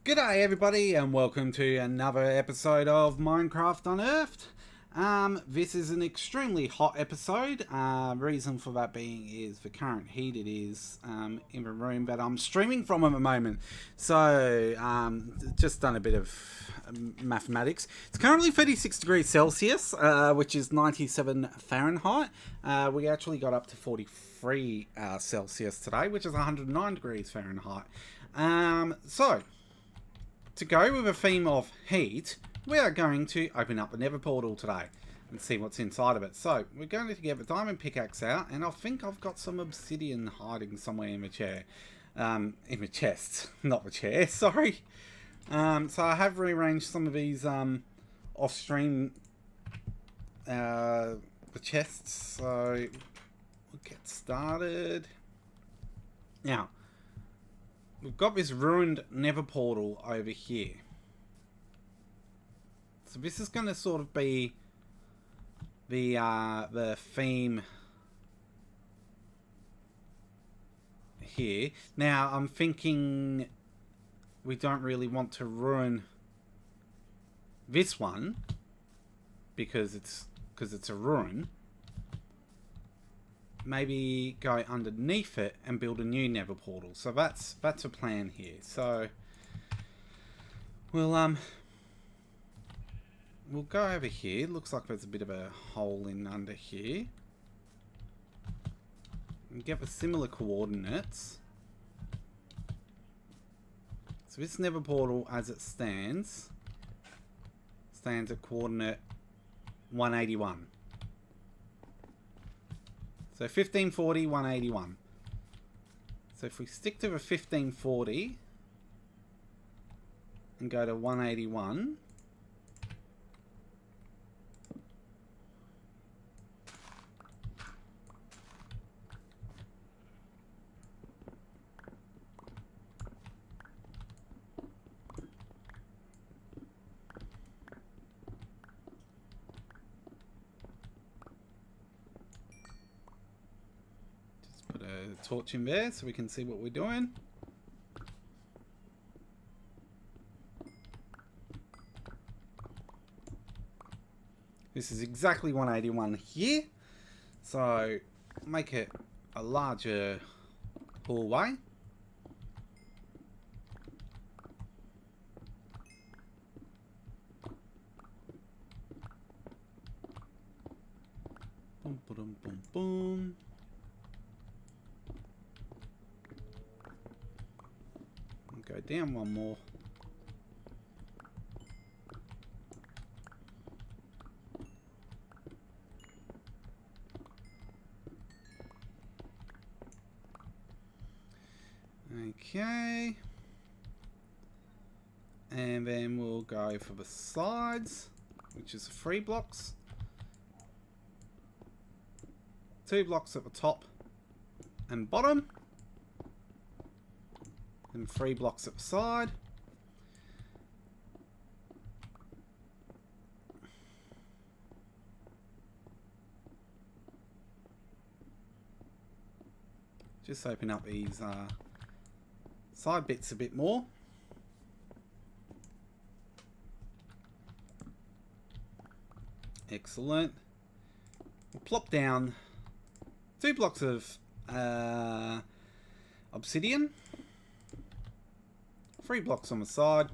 G'day everybody and welcome to another episode of Minecraft Unearthed. This is an extremely hot episode. Reason for that being is the current heat it is in the room that I'm streaming from at the moment. So, just done a bit of mathematics. It's currently 36 degrees Celsius, which is 97 Fahrenheit. We actually got up to 43 Celsius today, which is 109 degrees Fahrenheit. To go with a theme of heat, we are going to open up the Nether portal today and see what's inside of it. So, we're going to get the diamond pickaxe out, and I think I've got some obsidian hiding somewhere in the chair. In the chest, not the chair, sorry. So I have rearranged some of these off-stream the chests, so we'll get started. Now, we've got this ruined Nether portal over here. So this is going to sort of be the theme here. Now I'm thinking we don't really want to ruin this one because it's a ruin. Maybe go underneath it and build a new Nether portal. So that's a plan here. So we'll go over here. Looks like there's a bit of a hole in under here. And get the similar coordinates. So this Nether portal as it stands at coordinate 181. So 1540, 181. So if we stick to the 1540 and go to 181, torch in there so we can see what we're doing. This is exactly 181 here, so make it a larger hallway. Boom, boom, boom, boom. Go down one more. Okay. And then we'll go for the sides, which is 3 blocks. 2 blocks at the top and bottom. And 3 blocks at the side. Just open up these side bits a bit more. Excellent. We'll plop down 2 blocks of obsidian. 3 blocks on the side.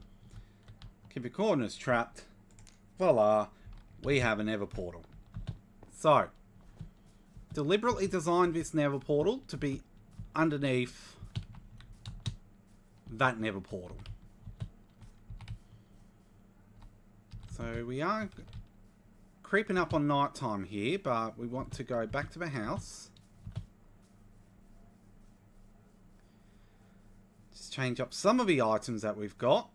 Keep your corners trapped. Voila, we have a Nether portal. So, deliberately designed this Nether portal to be underneath that Nether portal. So we are creeping up on night time here, but we want to go back to the house. Change up some of the items that we've got.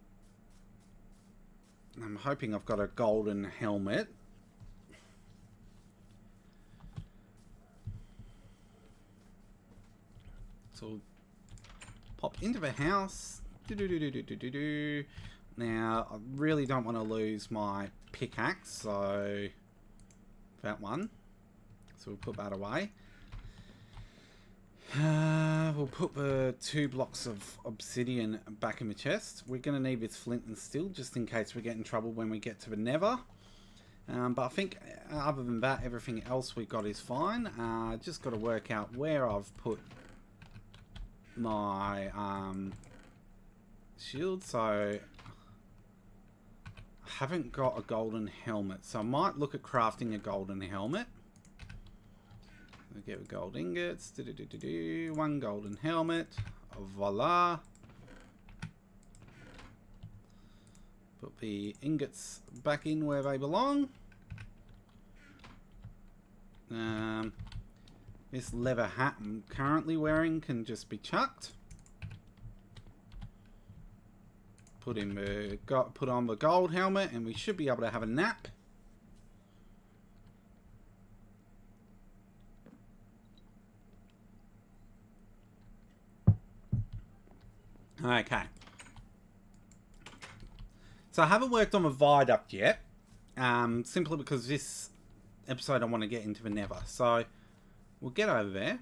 I'm hoping I've got a golden helmet. So pop into the house. Now I really don't want to lose my pickaxe, so that one. So we'll put that away. We'll put the 2 blocks of obsidian back in the chest. We're going to need this flint and steel just in case we get in trouble when we get to the Nether. But I think other than that, everything else we've got is fine. Just got to work out where I've put my shield. So I haven't got a golden helmet, so I might look at crafting a golden helmet. We'll get gold ingots. 1 golden helmet. Voila. Put the ingots back in where they belong. This leather hat I'm currently wearing can just be chucked. Put on the gold helmet, and we should be able to have a nap. Okay. So I haven't worked on the viaduct yet, simply because this episode I want to get into the Nether. So we'll get over there.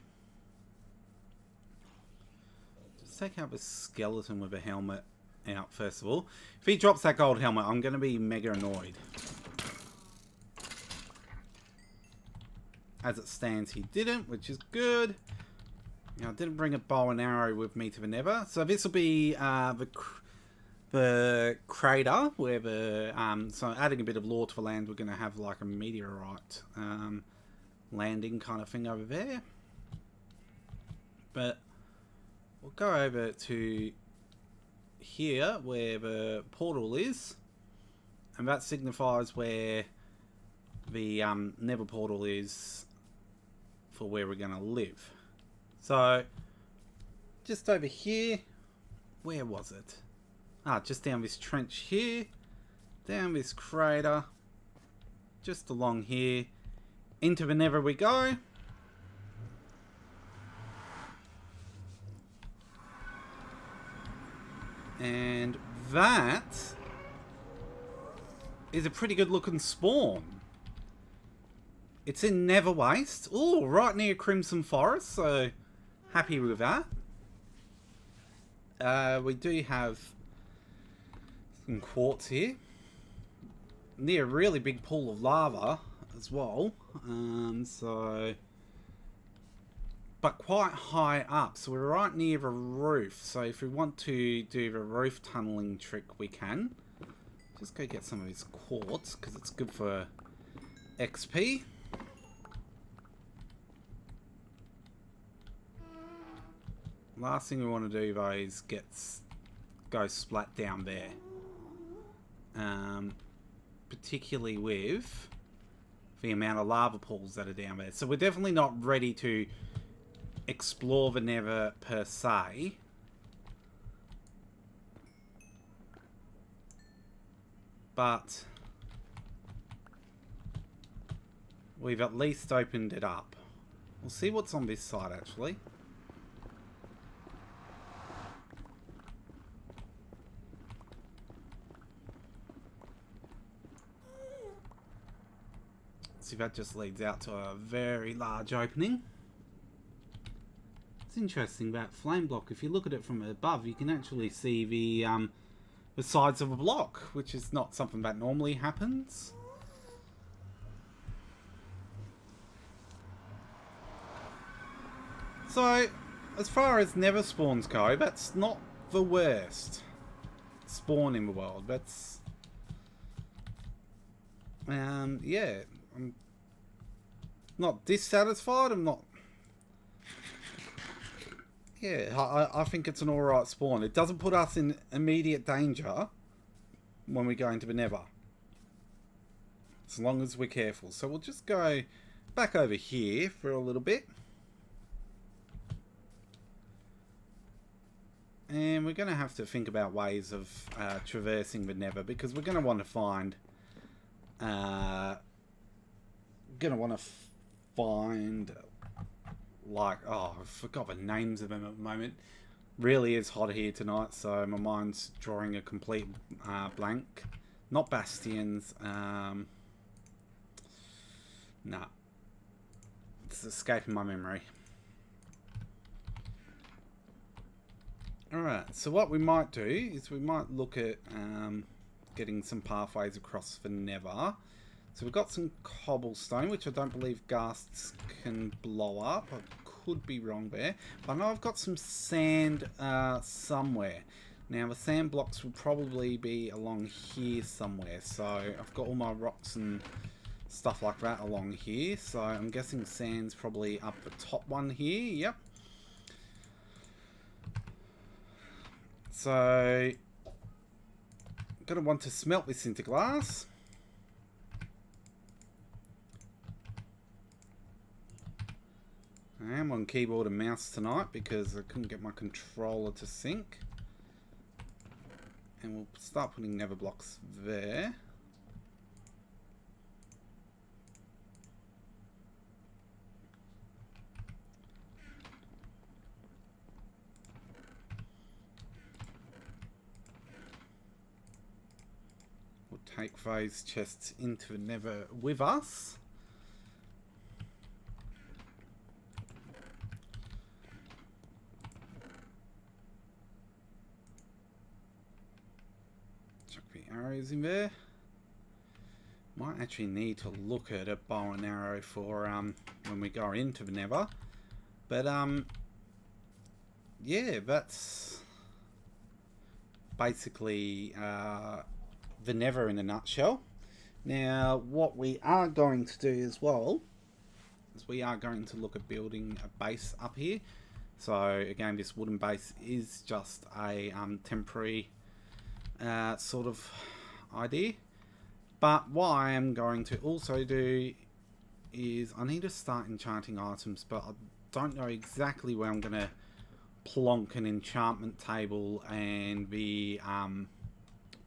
Just take out the skeleton with the helmet out first of all. If he drops that gold helmet, I'm going to be mega annoyed. As it stands, he didn't, which is good. Now, I didn't bring a bow and arrow with me to the Nether. So this will be the crater where the so adding a bit of lore to the land, we're going to have like a meteorite landing kind of thing over there. But we'll go over to here where the portal is, and that signifies where the Nether portal is for where we're going to live. So, just over here, where was it? Just down this trench here, down this crater, just along here, into the Nether we go. And that is a pretty good looking spawn. It's in Nether Waste. Oh, right near Crimson Forest, so happy with that. We do have some quartz here. Near a really big pool of lava as well. But quite high up, so we're right near the roof. So if we want to do the roof tunneling trick, we can. Just go get some of this quartz, because it's good for XP. Last thing we want to do though is go splat down there. Particularly with the amount of lava pools that are down there. So we're definitely not ready to explore the Nether per se. But we've at least opened it up. We'll see what's on this side actually. See, that just leads out to a very large opening. It's interesting that flame block. If you look at it from above, you can actually see the sides of a block, which is not something that normally happens. So, as far as Nether spawns go, that's not the worst spawn in the world. That's yeah. I'm not dissatisfied. I'm not. Yeah, I think it's an alright spawn. It doesn't put us in immediate danger when we go into the Nether. As long as we're careful. So we'll just go back over here for a little bit. And we're going to have to think about ways of traversing the Nether, because we're going to want to find like, oh, I forgot the names of them at the moment. Really is hot here tonight, so my mind's drawing a complete blank. Not bastions. Nah. It's escaping my memory. Alright, so what we might do is we might look at getting some pathways across for Nether. So we've got some cobblestone, which I don't believe ghasts can blow up. I could be wrong there. But I know I've got some sand somewhere. Now the sand blocks will probably be along here somewhere. So I've got all my rocks and stuff like that along here. So I'm guessing sand's probably up the top one here. Yep. So, gonna want to smelt this into glass. I am on keyboard and mouse tonight because I couldn't get my controller to sync. And we'll start putting nether blocks there. Take those chests into the nether with us. Chuck the arrows in there. Might actually need to look at a bow and arrow for when we go into the nether. But yeah, that's basically the Nether in a nutshell. Now, what we are going to do as well is we are going to look at building a base up here. So again, this wooden base is just a temporary sort of idea. But what I am going to also do is I need to start enchanting items, but I don't know exactly where I'm going to plonk an enchantment table and the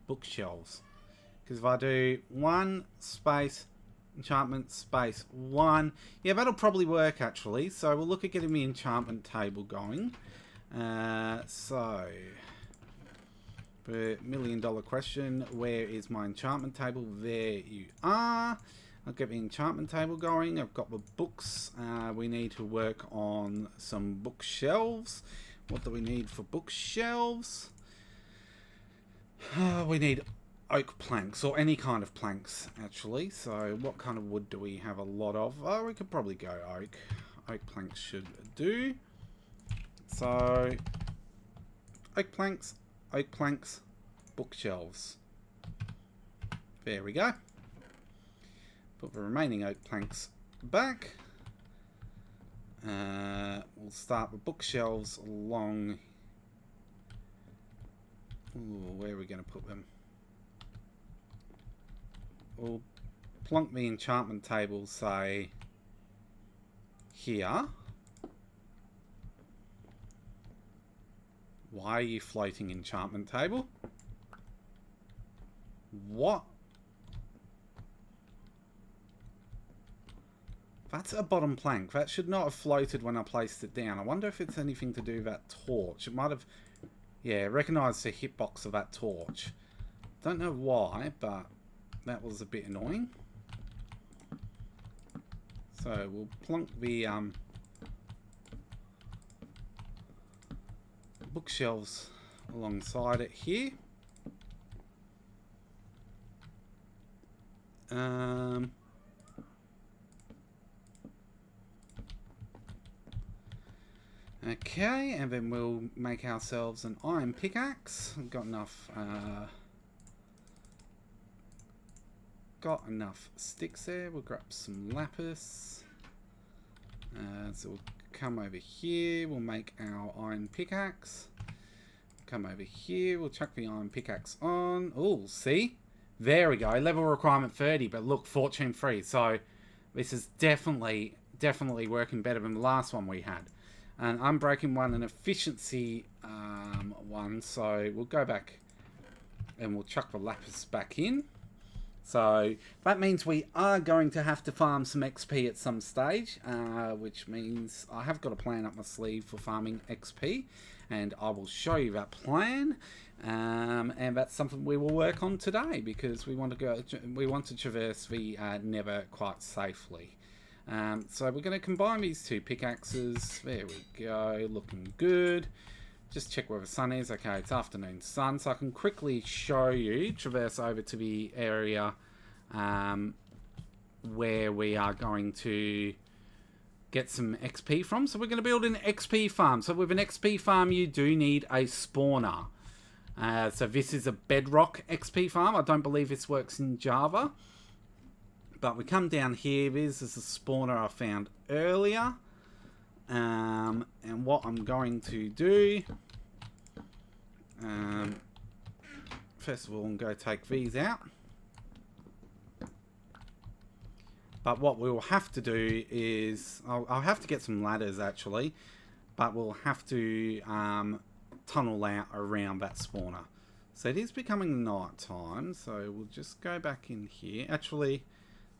bookshelves. Because if I do 1 space enchantment space 1, yeah, that'll probably work actually. So we'll look at getting the enchantment table going. So the $1 million question, where is my enchantment table? There you are. I'll get the enchantment table going. I've got the books. We need to work on some bookshelves. What do we need for bookshelves? We need oak planks, or any kind of planks actually. So what kind of wood do we have a lot of? Oh, we could probably go oak. Oak planks should do. So oak planks, bookshelves. There we go. Put the remaining oak planks back. We'll start with bookshelves along. Ooh, where are we going to put them? We'll plonk the enchantment table, say, here. Why are you floating, enchantment table? What? That's a bottom plank. That should not have floated when I placed it down. I wonder if it's anything to do with that torch. It might have... Yeah, recognised the hitbox of that torch. Don't know why, but that was a bit annoying. So we'll plonk the bookshelves alongside it here. Okay, and then we'll make ourselves an iron pickaxe. We've got enough sticks there. We'll grab some lapis. So we'll come over here. We'll make our iron pickaxe. Come over here. We'll chuck the iron pickaxe on. Oh, see? There we go. Level requirement 30, but look, fortune free. So this is definitely working better than the last one we had. An unbreaking one, an efficiency one. So we'll go back and we'll chuck the lapis back in. So that means we are going to have to farm some XP at some stage, which means I have got a plan up my sleeve for farming XP, and I will show you that plan. And that's something we will work on today because we want to traverse the Nether quite safely. So we're going to combine these two pickaxes. There we go, looking good. Just check where the sun is. Okay, it's afternoon sun, so I can quickly show you, traverse over to the area where we are going to get some XP from. So we're going to build an XP farm. So with an XP farm, you do need a spawner. So this is a Bedrock XP farm. I don't believe this works in Java. But we come down here. This is a spawner I found earlier. And what I'm going to do... first of all, I'm going to take these out. But what we'll have to do is... I'll have to get some ladders, actually. But we'll have to tunnel out around that spawner. So it is becoming night time. So we'll just go back in here. Actually,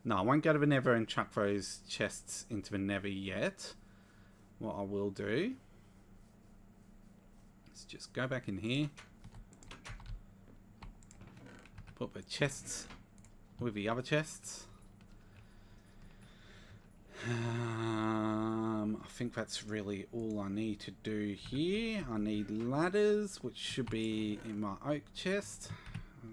no, I won't go to the Nether and chuck those chests into the Nether yet. What I will do is just go back in here. Put the chests with the other chests. I think that's really all I need to do here. I need ladders, which should be in my oak chest.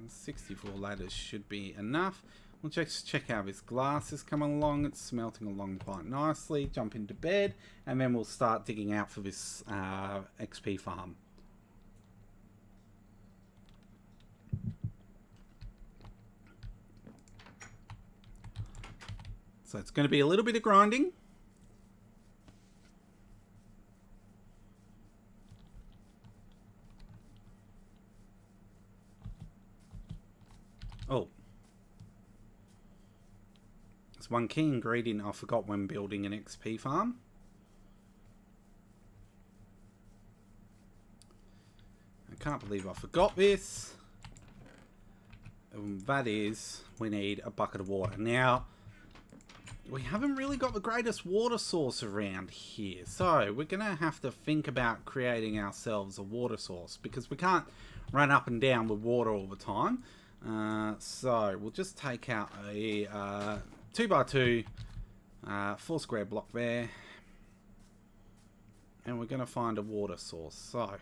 64 ladders should be enough. We'll just check how this glass is coming along. It's smelting along quite nicely. Jump into bed, and then we'll start digging out for this XP farm. So it's going to be a little bit of grinding. Oh. There's one key ingredient I forgot when building an XP farm. I can't believe I forgot this. And that is, we need a bucket of water. Now, we haven't really got the greatest water source around here, so we're going to have to think about creating ourselves a water source, because we can't run up and down with water all the time. So we'll just take out a 2x2 4 square block there, and we're going to find a water source. So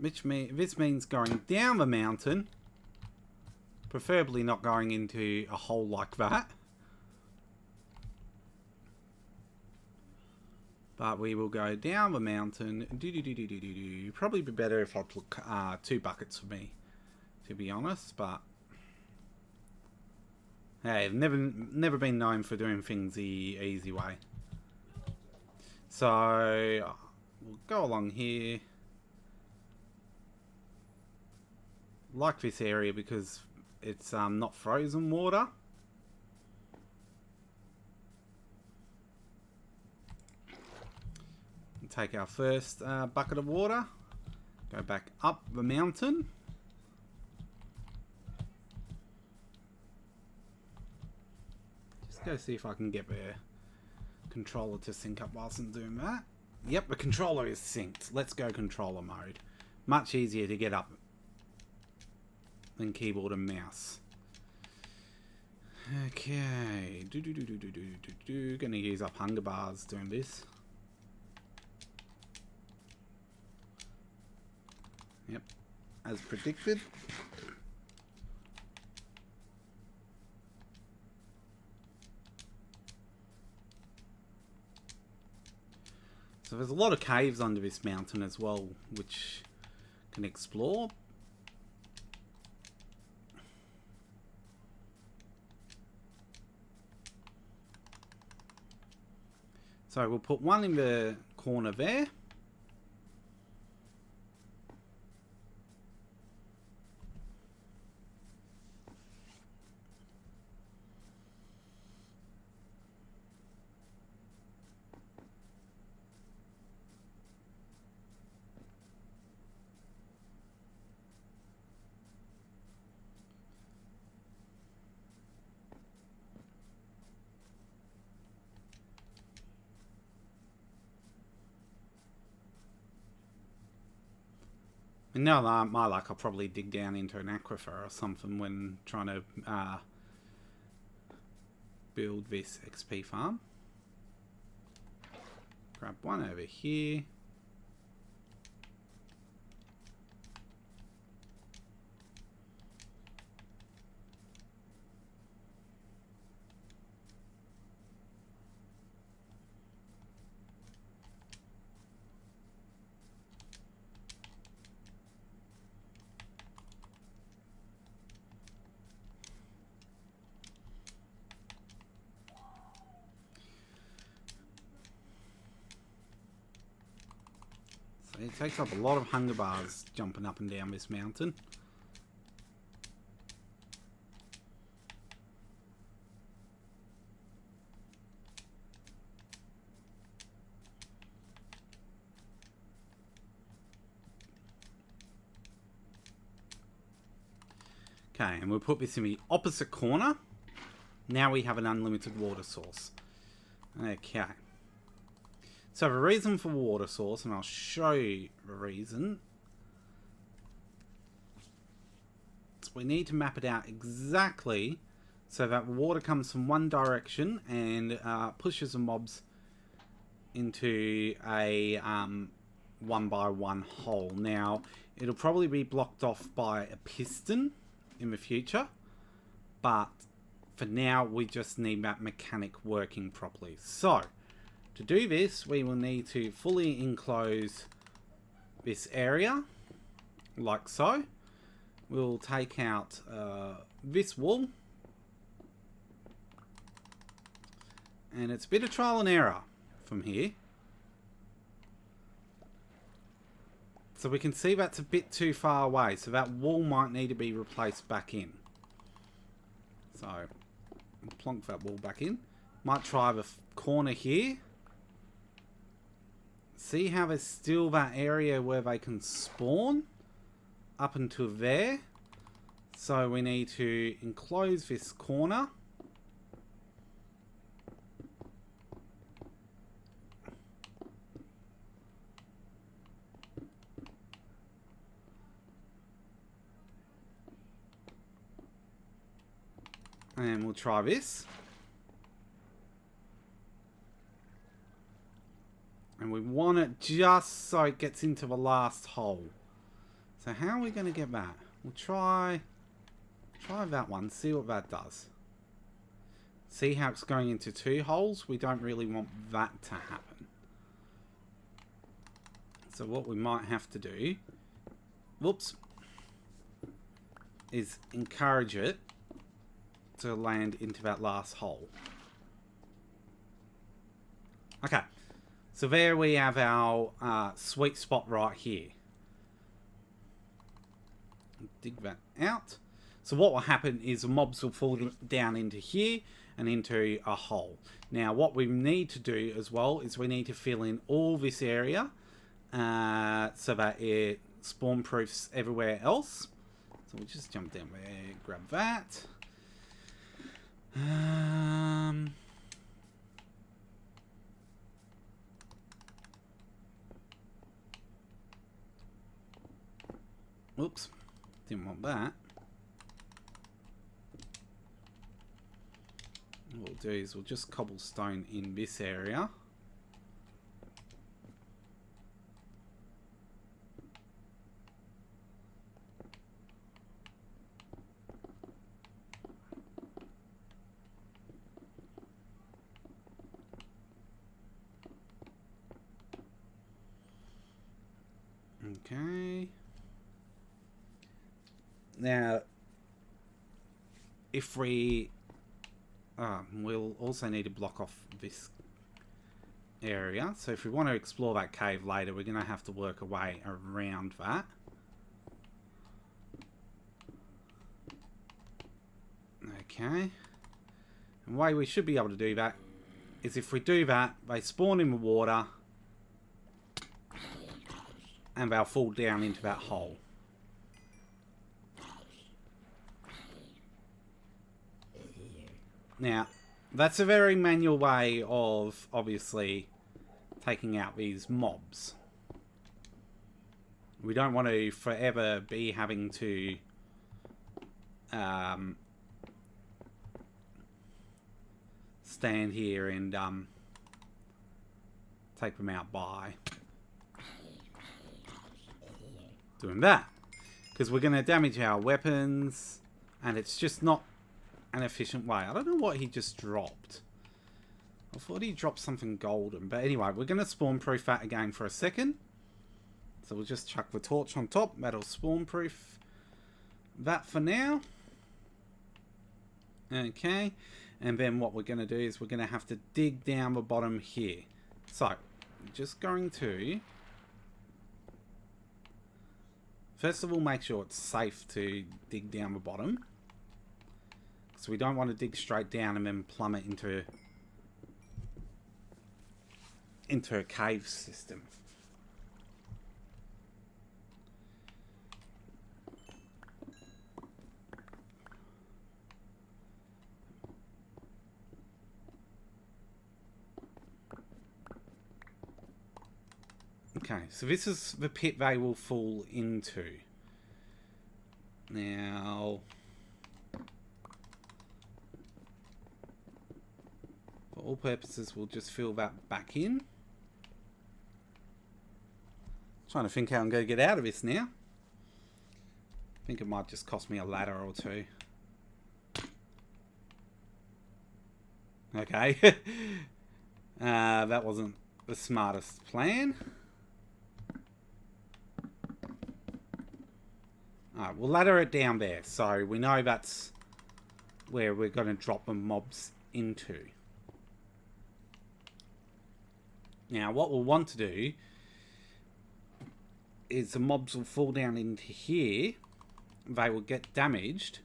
this means going down the mountain. Preferably not going into a hole like that. But we will go down the mountain. Probably be better if I took 2 buckets for me, to be honest. But hey, I've never been known for doing things the easy way. So we'll go along here. Like this area because it's not frozen water. Take our first bucket of water. Go back up the mountain. Just go see if I can get the controller to sync up whilst I'm doing that. Yep, the controller is synced. Let's go controller mode. Much easier to get up than keyboard and mouse. Okay. Gonna use up hunger bars doing this. Yep, as predicted. So there's a lot of caves under this mountain as well, which can explore. So we'll put one in the corner there. And now that my luck, I'll probably dig down into an aquifer or something when trying to build this XP farm. grab one over here. It takes up a lot of hunger bars jumping up and down this mountain. Okay, and we'll put this in the opposite corner. Now we have an unlimited water source. Okay. So the reason for water source, and I'll show you the reason. So we need to map it out exactly so that water comes from one direction and pushes the mobs into a 1x1 hole. Now, it'll probably be blocked off by a piston in the future, but for now we just need that mechanic working properly. So, to do this, we will need to fully enclose this area, like so. We'll take out this wall. And it's a bit of trial and error from here. So we can see that's a bit too far away, so that wall might need to be replaced back in. So, plonk that wall back in. Might try the corner here. See how there's still that area where they can spawn up until there. So we need to enclose this corner. And we'll try this. And we want it just so it gets into the last hole. So how are we going to get that? We'll try that one, see what that does. See how it's going into two holes? We don't really want that to happen. So what we might have to do, whoops, is encourage it to land into that last hole. Okay. So there we have our sweet spot right here. Dig that out. So what will happen is the mobs will fall down into here and into a hole. Now what we need to do as well is we need to fill in all this area so that it spawn proofs everywhere else. So we'll just jump down there, grab that. Oops, didn't want that. What we'll do is we'll just cobblestone in this area. Okay. Now, if we... we'll also need to block off this area. So if we want to explore that cave later, we're going to have to work a way around that. Okay. And the way we should be able to do that is if we do that, they spawn in the water and they'll fall down into that hole. Now, that's a very manual way of, obviously, taking out these mobs. We don't want to forever be having to stand here and take them out by doing that. Because we're going to damage our weapons, and it's just not an efficient way. I don't know what he just dropped. I thought he dropped something golden. But anyway, we're going to spawn proof that again for a second. So we'll just chuck the torch on top. That'll spawn proof that for now. Okay. And then what we're going to do is we're going to have to dig down the bottom here. So, I'm just going to... First of all, make sure it's safe to dig down the bottom. So we don't want to dig straight down and then plummet into a cave system. Okay, so this is the pit they will fall into. Now, for all purposes, we'll just fill that back in. Trying to think how I'm going to get out of this now. I think it might just cost me a ladder or two. Okay. That wasn't the smartest plan. Alright, we'll ladder it down there, so we know that's where we're going to drop the mobs into. Now, what we'll want to do is the mobs will fall down into here. They will get damaged,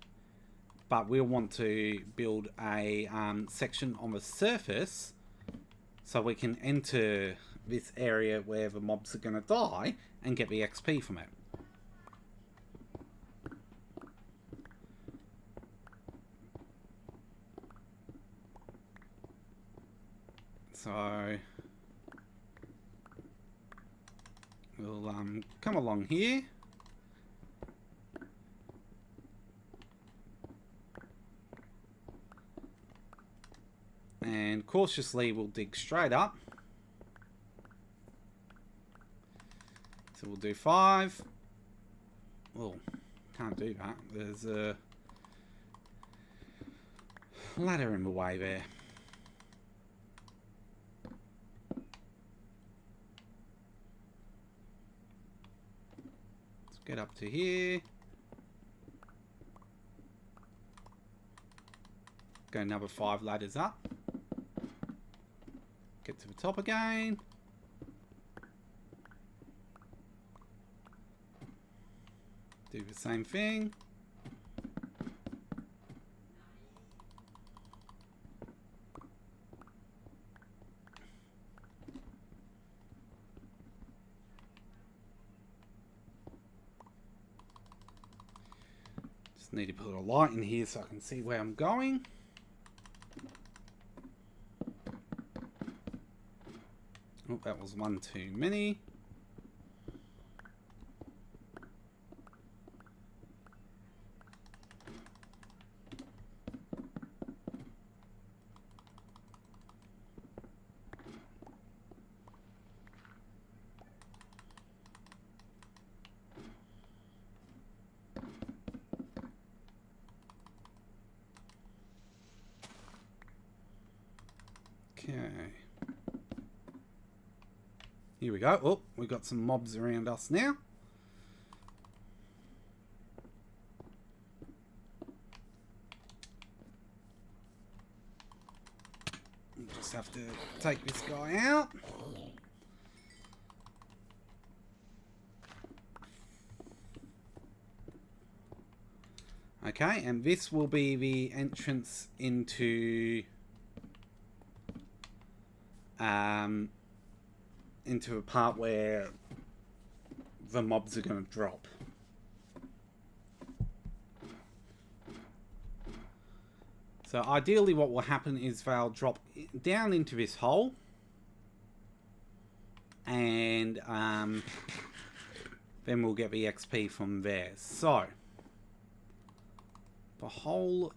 but we'll want to build a section on the surface so we can enter this area where the mobs are going to die and get the XP from it. So we'll come along here. And cautiously we'll dig straight up. So we'll do 5. Well, can't do that. There's a ladder in the way there. Let's get up to here. Go another 5 ladders up. Get to the top again. Do the same thing. Just need to put a light in here so I can see where I'm going. Oh, that was one too many. Okay. Here we go. Oh, we've got some mobs around us now. We'll just have to take this guy out. Okay, and this will be the entrance into a part where the mobs are going to drop. So ideally what will happen is they'll drop down into this hole, and then we'll get the XP from there. So the hole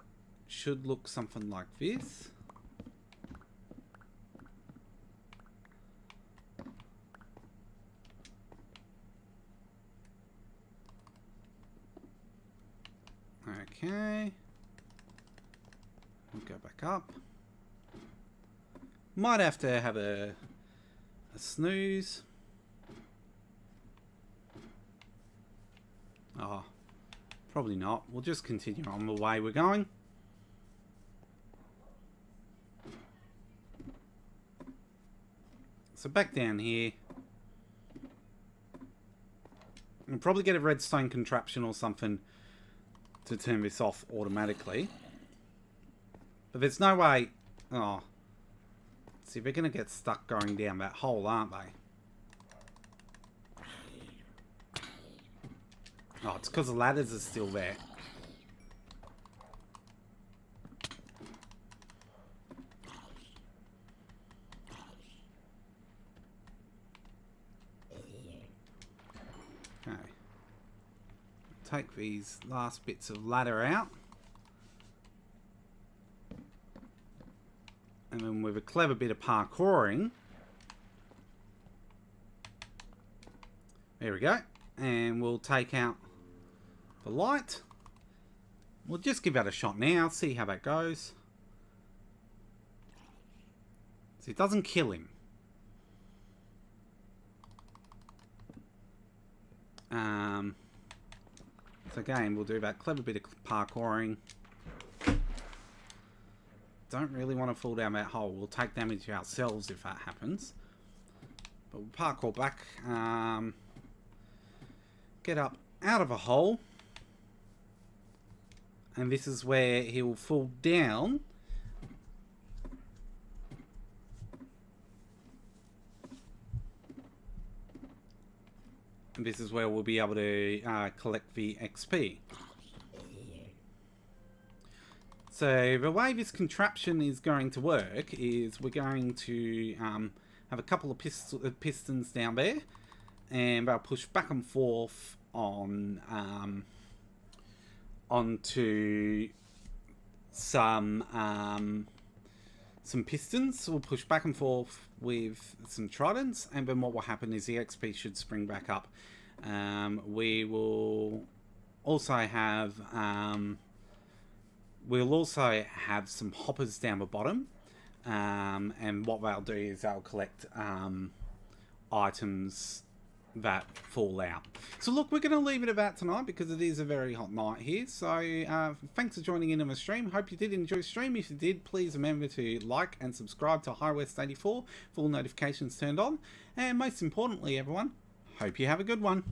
should look something like this. Okay. We'll go back up. Might have to have a snooze. Oh, probably not. We'll just continue on the way we're going. So back down here. I'll probably get a redstone contraption or something to turn this off automatically. But there's no way... Oh. See, they're going to get stuck going down that hole, aren't they? Oh, it's because the ladders are still there. Okay. Take these last bits of ladder out. And then with a clever bit of parkouring. There we go. And we'll take out the light. We'll just give that a shot now. See how that goes. So it doesn't kill him. So again, we'll do that clever bit of parkouring. Don't really want to fall down that hole. We'll take damage ourselves if that happens. But we'll parkour back. Get up out of a hole. And this is where he'll fall down. And this is where we'll be able to collect the XP. So the way this contraption is going to work is we're going to have a couple of pistons down there. And they'll push back and forth on onto some pistons. We'll push back and forth with some tridents, and then what will happen is the XP should spring back up. We will also have some hoppers down the bottom, and what they'll do is they'll collect items that fall out. So look, we're going to leave it at that tonight because it is a very hot night here. So thanks for joining in on the stream. Hope you did enjoy the stream. If you did, please remember to like and subscribe to HighWest84 for all notifications turned on. And most importantly, everyone, hope you have a good one.